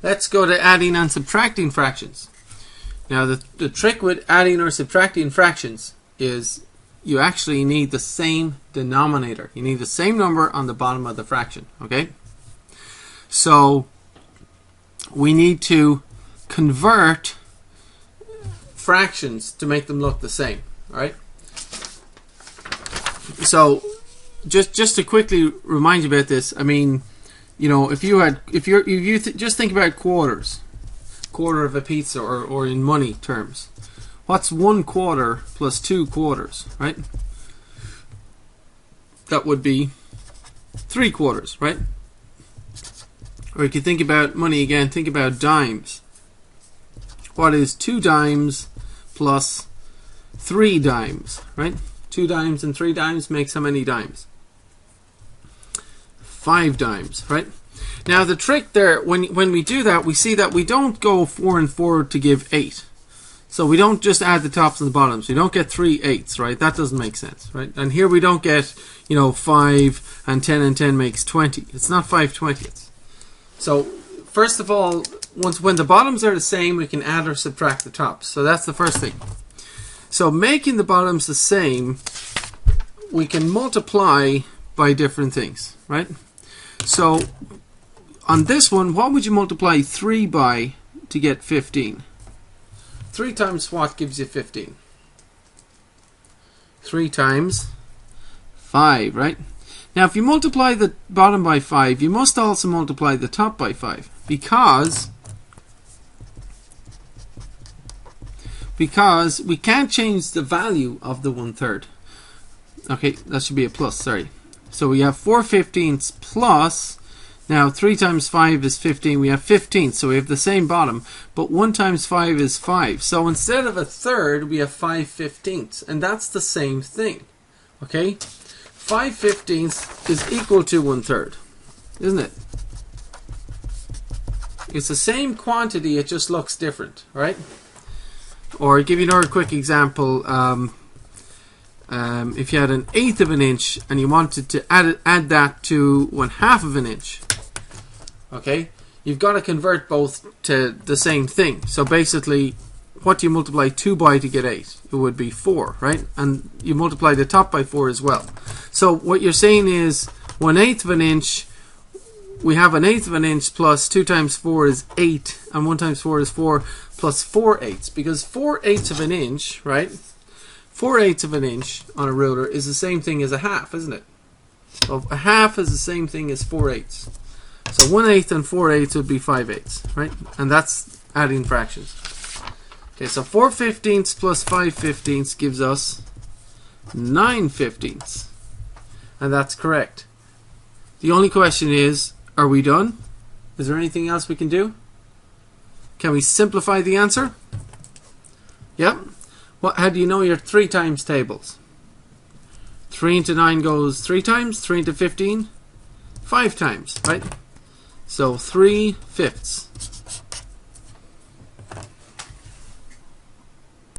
Let's go to adding and subtracting fractions. Now the trick with adding or subtracting fractions is you actually need the same denominator. You need the same number on the bottom of the fraction. Okay? So we need to convert fractions to make them look the same. Alright? So just to quickly remind you about this, I mean, you know, if you just think about quarters, quarter of a pizza, or in money terms, what's 1/4 plus 2/4, right? That would be 3/4, right? Or if you think about money again, think about dimes. What is 2 dimes plus 3 dimes, right? 2 dimes and 3 dimes makes how many dimes? 5 dimes, right? Now the trick there, when we do that, we see that we don't go 4 and 4 to give 8. So we don't just add the tops and the bottoms. We don't get 3 eighths, right? That doesn't make sense, right? And here we don't get, 5 and 10 makes 20. It's not 5 20ths. So first of all, when the bottoms are the same, we can add or subtract the tops. So that's the first thing. So making the bottoms the same, we can multiply by different things, right? So on this one, what would you multiply 3 by to get 15? 3 times what gives you 15? 3 times 5, right? Now if you multiply the bottom by 5, you must also multiply the top by 5, because we can't change the value of the 1/3. Okay, that should be a plus, sorry. So we have 4/15 plus, now 3 times 5 is 15, we have 15, so we have the same bottom, but 1 times 5 is 5. So instead of 1/3, we have 5/15, and that's the same thing. Okay? 5/15 is equal to 1/3, isn't it? It's the same quantity, it just looks different, right? Or I'll give you another quick example. If you had 1/8 of an inch and you wanted to add that to 1/2 of an inch, okay, you've got to convert both to the same thing. So basically, what do you multiply 2 by to get 8? It would be 4, right? And you multiply the top by 4 as well. So what you're saying is 1/8 of an inch, we have 1/8 of an inch plus 2 times 4 is 8, and 1 times 4 is 4, plus 4/8, because 4/8 of an inch, right? 4/8 of an inch on a ruler is the same thing as a half, isn't it? So a half is the same thing as 4/8. So 1/8 and 4/8 would be 5/8, right? And that's adding fractions. Okay, so 4/15 plus 5/15 gives us 9/15, and that's correct. The only question is, are we done? Is there anything else we can do? Can we simplify the answer? Yep. How do you know your 3 times tables? 3 into 9 goes 3 times. 3 into 15, 5 times, right? So 3/5.